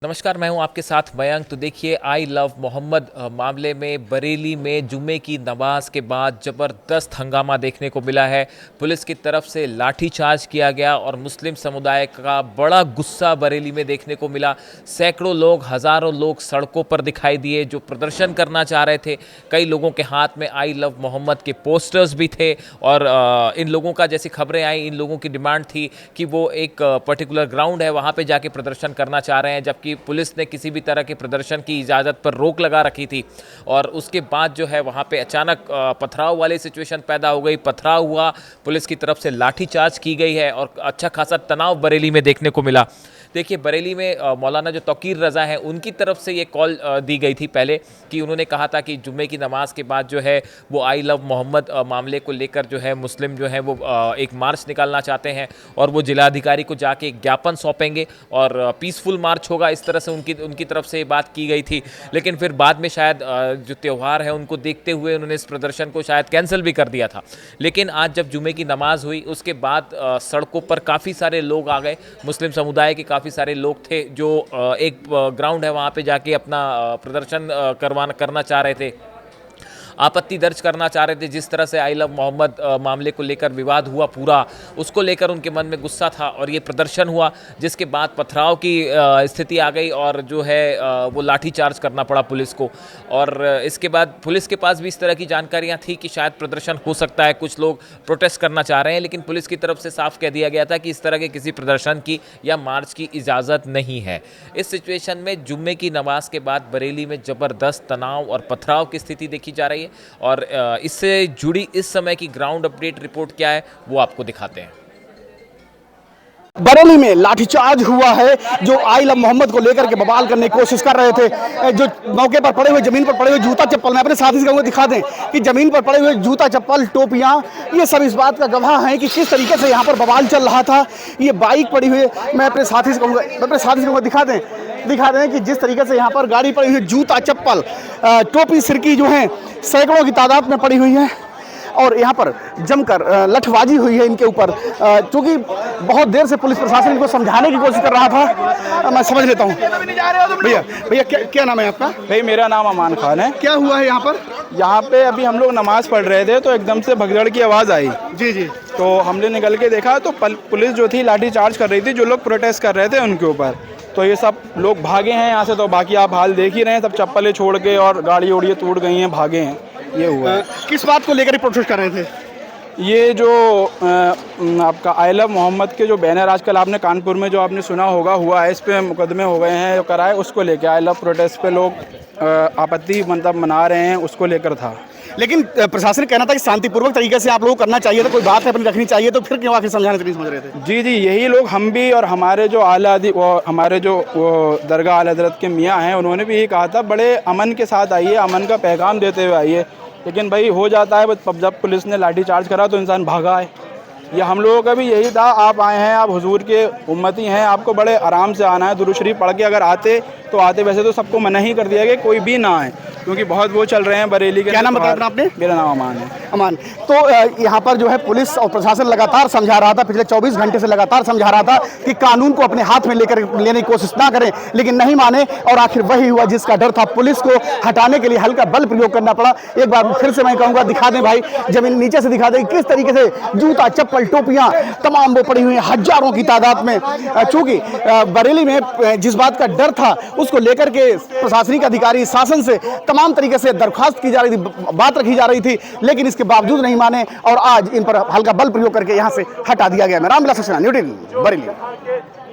नमस्कार, मैं हूं आपके साथ मयंक। तो देखिए, आई लव मोहम्मद मामले में बरेली में जुम्मे की नमाज के बाद ज़बरदस्त हंगामा देखने को मिला है। पुलिस की तरफ से लाठीचार्ज किया गया और मुस्लिम समुदाय का बड़ा गुस्सा बरेली में देखने को मिला। सैकड़ों लोग, हज़ारों लोग सड़कों पर दिखाई दिए जो प्रदर्शन करना चाह रहे थे। कई लोगों के हाथ में आई लव मोहम्मद के पोस्टर्स भी थे और इन लोगों का, जैसी खबरें आई, इन लोगों की डिमांड थी कि वो एक पर्टिकुलर ग्राउंड है, वहाँ पर जाके प्रदर्शन करना चाह रहे हैं, जबकि पुलिस ने किसी भी तरह के प्रदर्शन की इजाज़त पर रोक लगा रखी थी। और उसके बाद जो है वहाँ पे अचानक पथराव वाली सिचुएशन पैदा हो गई। पथराव हुआ, पुलिस की तरफ से लाठीचार्ज की गई है और अच्छा खासा तनाव बरेली में देखने को मिला। देखिए, बरेली में मौलाना जो तौकीर रज़ा हैं, उनकी तरफ से ये कॉल दी गई थी पहले, कि उन्होंने कहा था कि जुम्मे की नमाज के बाद जो है वो आई लव मोहम्मद मामले को लेकर जो है मुस्लिम जो है वो एक मार्च निकालना चाहते हैं और वो जिलाधिकारी को जाके एक ज्ञापन सौंपेंगे और पीसफुल मार्च होगा। इस तरह से उनकी तरफ से बात की गई थी। लेकिन फिर बाद में शायद जो त्यौहार है उनको देखते हुए उन्होंने इस प्रदर्शन को शायद कैंसिल भी कर दिया था। लेकिन आज जब जुम्मे की नमाज हुई, उसके बाद सड़कों पर काफ़ी सारे लोग आ गए। मुस्लिम समुदाय के काफ़ी सारे लोग थे जो एक ग्राउंड है वहाँ पे जाके अपना प्रदर्शन करना चाह रहे थे, आपत्ति दर्ज करना चाह रहे थे। जिस तरह से आई लव मोहम्मद मामले को लेकर विवाद हुआ पूरा, उसको लेकर उनके मन में गुस्सा था और ये प्रदर्शन हुआ, जिसके बाद पथराव की स्थिति आ गई और जो है वो लाठीचार्ज करना पड़ा पुलिस को। और इसके बाद पुलिस के पास भी इस तरह की जानकारियां थी कि शायद प्रदर्शन हो सकता है, कुछ लोग प्रोटेस्ट करना चाह रहे हैं, लेकिन पुलिस की तरफ से साफ कह दिया गया था कि इस तरह के किसी प्रदर्शन की या मार्च की इजाज़त नहीं है। इस सिचुएशन में जुम्मे की नमाज के बाद बरेली में ज़बरदस्त तनाव और पथराव की स्थिति देखी जा रही है और इससे जुड़ी इस समय की ग्राउंड अपडेट रिपोर्ट क्या है वो आपको दिखाते हैं। बरेली में लाठीचार्ज हुआ है। जो आई लव मोहम्मद को लेकर के बवाल करने की कोशिश कर रहे थे, जो मौके पर पड़े हुए, जमीन पर पड़े हुए जूता चप्पल, मैं अपने साथी से कहूँगा दिखा दें कि जमीन पर पड़े हुए जूता चप्पल, टोपियाँ, ये सब इस बात का गवाह हैं कि किस तरीके से यहाँ पर बवाल चल रहा था। ये बाइक पड़ी हुई है, मैं अपने साथी से कहूँगा दिखा दें कि जिस तरीके से यहाँ पर गाड़ी पड़ी हुई है, जूता चप्पल, टोपी, सिरकी जो हैं सैकड़ों की तादाद में पड़ी हुई है और यहाँ पर जमकर लठबाजी हुई है इनके ऊपर। क्योंकि बहुत देर से पुलिस प्रशासन इनको समझाने की कोशिश कर रहा था। मैं समझ लेता हूँ। भैया क्या नाम है आपका? भाई, मेरा नाम अमान खान है। क्या हुआ है यहाँ पर? यहाँ पे अभी हम लोग नमाज पढ़ रहे थे तो एकदम से भगदड़ की आवाज़ आई। जी जी। तो हमने निकल के देखा तो पुलिस जो थी लाठी चार्ज कर रही थी, जो लोग प्रोटेस्ट कर रहे थे उनके ऊपर। तो ये सब लोग भागे हैं यहाँ से। तो बाकी आप हाल देख ही रहे हैं, सब चप्पलें छोड़ के और गाड़ी उड़ियाँ टूट गई हैं, भागे हैं। ये हुआ। किस बात को लेकर प्रोटेस्ट कर रहे थे? ये जो आपका आई लव मोहम्मद के जो बैनर आजकल आपने कानपुर में जो आपने सुना होगा हुआ है, इस पे मुकदमे हो गए हैं जो कराए, उसको लेके आई लव प्रोटेस्ट पे लोग आपत्ति मतलब मना रहे हैं, उसको लेकर था। लेकिन प्रशासन कहना था कि शांतिपूर्वक तरीके से आप लोग करना चाहिए था, कोई बात है अपनी रखनी चाहिए, तो फिर क्यों आखिर समझाने से नहीं समझ रहे थे? जी जी, यही लोग, हम भी और हमारे जो हमारे जो दरगाह आला हज़रत के मियाँ हैं, उन्होंने भी यही कहा था, बड़े अमन के साथ आइए, अमन का पैगाम देते हुए आइए। लेकिन भाई हो जाता है, जब पुलिस ने लाठी चार्ज करा तो इंसान भागा है। ये हम लोगों का भी यही था, आप आए हैं, आप हुजूर के उम्मती हैं, आपको बड़े आराम से आना है। दुरूद शरीफ पढ़ के अगर आते तो आते, वैसे तो सबको मना ही कर दिया गया कोई भी ना आए, क्योंकि बहुत वो चल रहे हैं बरेली के। क्या नाम बताया आपने? मेरा नाम अमान है। अमान। तो यहाँ पर जो है पुलिस और प्रशासन लगातार समझा रहा था, पिछले 24 घंटे से लगातार समझा रहा था कि कानून को अपने हाथ में लेने की कोशिश ना करें, लेकिन नहीं माने और आखिर वही हुआ जिसका डर था। पुलिस को हटाने के लिए हल्का बल प्रयोग करना पड़ा। एक बार फिर से मैं कहूँगा दिखा दें भाई, जमीन नीचे से दिखा दें किस तरीके से जूता चप्पल टोपियाँ तमाम वो पड़ी हुई हैं हजारों की तादाद में। चूँकि बरेली में जिस बात का डर था उसको लेकर के प्रशासनिक अधिकारी शासन से तमाम तरीके से दरख्वास्त की जा रही थी, बात रखी जा रही थी, लेकिन इसके बावजूद नहीं माने और आज इन पर हल्का बल प्रयोग करके यहाँ से हटा दिया गया। मैं रामविलास सक्सेना, न्यू दिल्ली, बरेली।